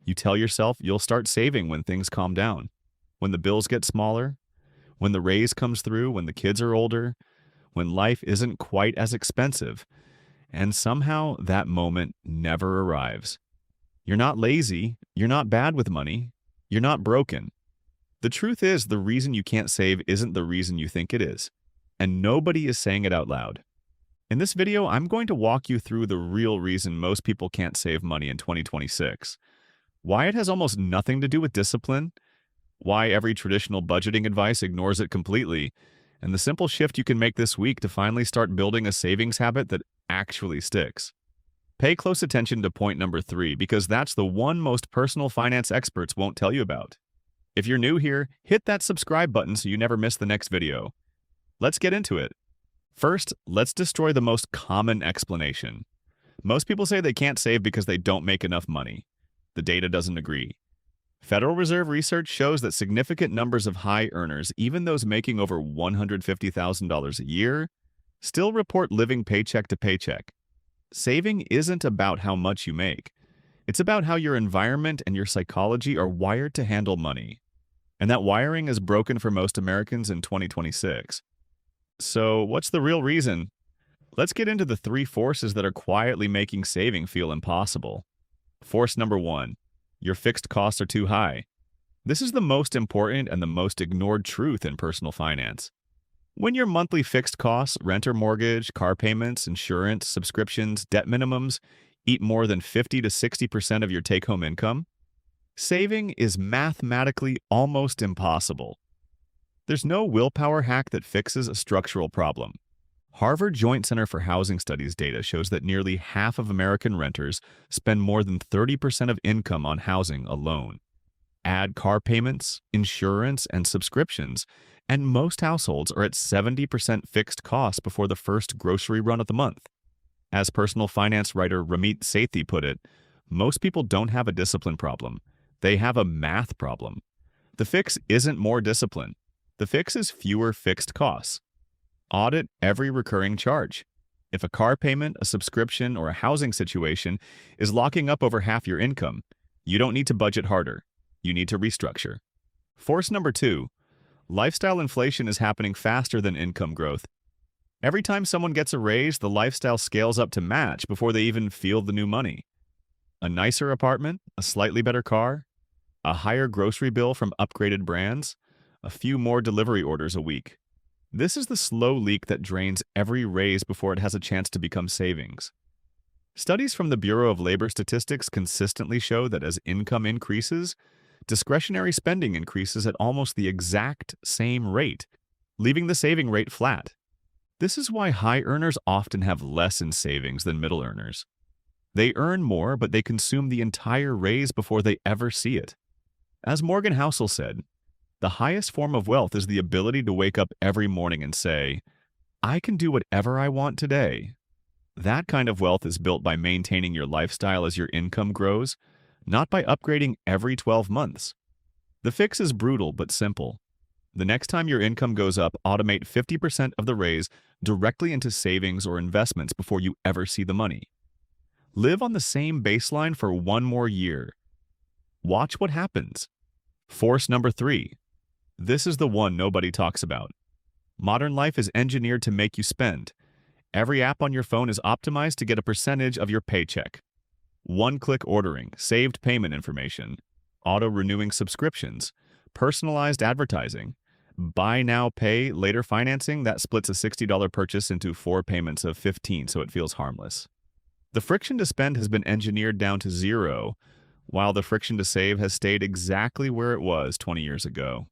You tell yourself you'll start saving when things calm down, when the bills get smaller, when the raise comes through, when the kids are older, when life isn't quite as expensive, and somehow that moment never arrives. You're not lazy, you're not bad with money, you're not broken. The truth is, the reason you can't save isn't the reason you think it is, and nobody is saying it out loud. In this video, I'm going to walk you through the real reason most people can't save money in 2026, why it has almost nothing to do with discipline, why every traditional budgeting advice ignores it completely, and the simple shift you can make this week to finally start building a savings habit that actually sticks. Pay close attention to point number 3 because that's the one most personal finance experts won't tell you about. If you're new here, hit that subscribe button so you never miss the next video. Let's get into it. First, let's destroy the most common explanation. Most people say they can't save because they don't make enough money. The data doesn't agree. Federal Reserve research shows that significant numbers of high earners, even those making over $150,000 a year, still report living paycheck to paycheck. Saving isn't about how much you make. It's about how your environment and your psychology are wired to handle money. And that wiring is broken for most Americans in 2026. So, what's the real reason? Let's get into the 3 forces that are quietly making saving feel impossible. Force number 1. Your fixed costs are too high. This is the most important and the most ignored truth in personal finance. When your monthly fixed costs, rent or mortgage, car payments, insurance, subscriptions, debt minimums, eat more than 50 to 60% of your take-home income, saving is mathematically almost impossible. There's no willpower hack that fixes a structural problem. Harvard Joint Center for Housing Studies data shows that nearly half of American renters spend more than 30% of income on housing alone. Add car payments, insurance, and subscriptions, and most households are at 70% fixed costs before the first grocery run of the month. As personal finance writer Ramit Sethi put it, most people don't have a discipline problem. They have a math problem. The fix isn't more discipline. The fix is fewer fixed costs. Audit every recurring charge. If a car payment, a subscription, or a housing situation is locking up over half your income, you don't need to budget harder. You need to restructure. Force number 2. Lifestyle inflation is happening faster than income growth. Every time someone gets a raise, the lifestyle scales up to match before they even feel the new money. A nicer apartment, a slightly better car, a higher grocery bill from upgraded brands, a few more delivery orders a week. This is the slow leak that drains every raise before it has a chance to become savings. Studies from the Bureau of Labor Statistics consistently show that as income increases, discretionary spending increases at almost the exact same rate, leaving the saving rate flat. This is why high earners often have less in savings than middle earners. They earn more, but they consume the entire raise before they ever see it. As Morgan Housel said, the highest form of wealth is the ability to wake up every morning and say, I can do whatever I want today. That kind of wealth is built by maintaining your lifestyle as your income grows, not by upgrading every 12 months. The fix is brutal but simple. The next time your income goes up, automate 50% of the raise directly into savings or investments before you ever see the money. Live on the same baseline for 1 more year. Watch what happens. Force number 3. This is the one nobody talks about. Modern life is engineered to make you spend. Every app on your phone is optimized to get a percentage of your paycheck. One-click ordering, saved payment information, auto-renewing subscriptions, personalized advertising, buy now, pay later financing that splits a $60 purchase into 4 payments of $15 so it feels harmless. The friction to spend has been engineered down to 0, while the friction to save has stayed exactly where it was 20 years ago.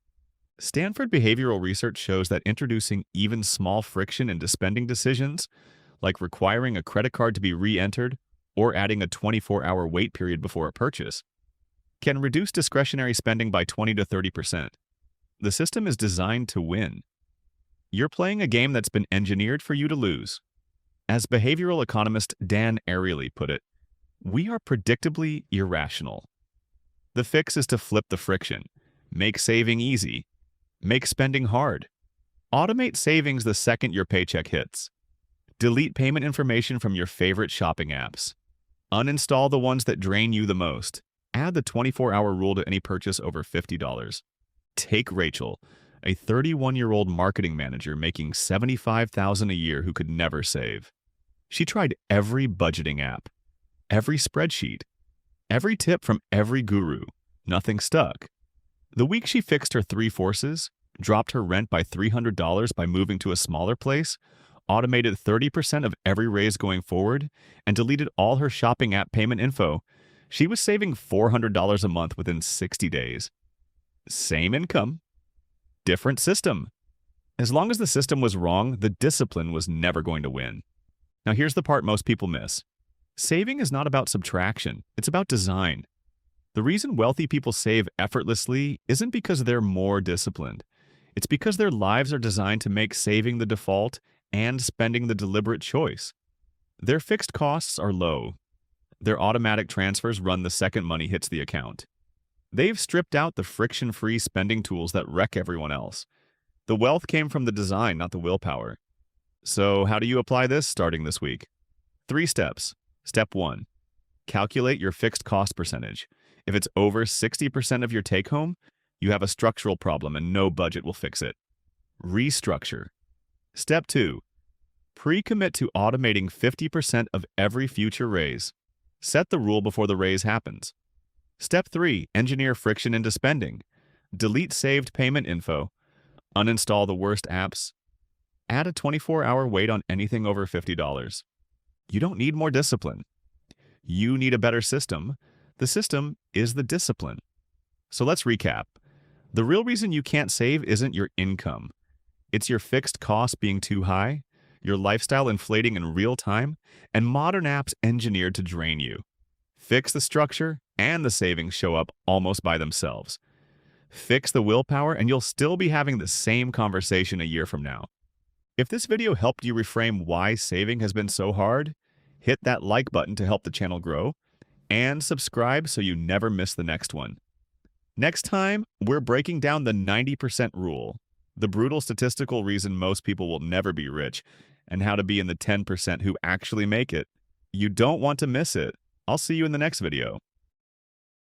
Stanford behavioral research shows that introducing even small friction into spending decisions, like requiring a credit card to be re-entered or adding a 24-hour wait period before a purchase, can reduce discretionary spending by 20 to 30%. The system is designed to win. You're playing a game that's been engineered for you to lose. As behavioral economist Dan Ariely put it, we are predictably irrational. The fix is to flip the friction, make saving easy, make spending hard. Automate savings the second your paycheck hits. Delete payment information from your favorite shopping apps. Uninstall the ones that drain you the most. Add the 24-hour rule to any purchase over $50. Take Rachel, a 31-year-old marketing manager making $75,000 a year who could never save. She tried every budgeting app, every spreadsheet, every tip from every guru. Nothing stuck. The week she fixed her three forces, dropped her rent by $300 by moving to a smaller place, automated 30% of every raise going forward, and deleted all her shopping app payment info, she was saving $400 a month within 60 days. Same income, different system. As long as the system was wrong, the discipline was never going to win. Now here's the part most people miss. Saving is not about subtraction, it's about design. The reason wealthy people save effortlessly isn't because they're more disciplined. It's because their lives are designed to make saving the default and spending the deliberate choice. Their fixed costs are low. Their automatic transfers run the second money hits the account. They've stripped out the friction-free spending tools that wreck everyone else. The wealth came from the design, not the willpower. So how do you apply this starting this week? 3 steps. Step 1. Calculate your fixed cost percentage. If it's over 60% of your take-home, you have a structural problem and no budget will fix it. Restructure. Step 2. Pre-commit to automating 50% of every future raise. Set the rule before the raise happens. Step 3. Engineer friction into spending. Delete saved payment info. Uninstall the worst apps. Add a 24-hour wait on anything over $50. You don't need more discipline. You need a better system. The system is the discipline. So let's recap. The real reason you can't save isn't your income. It's your fixed costs being too high, your lifestyle inflating in real time, and modern apps engineered to drain you. Fix the structure, and the savings show up almost by themselves. Fix the willpower, and you'll still be having the same conversation a year from now. If this video helped you reframe why saving has been so hard, hit that like button to help the channel grow, and subscribe so you never miss the next one. Next time, we're breaking down the 90% rule, the brutal statistical reason most people will never be rich, and how to be in the 10% who actually make it. You don't want to miss it. I'll see you in the next video.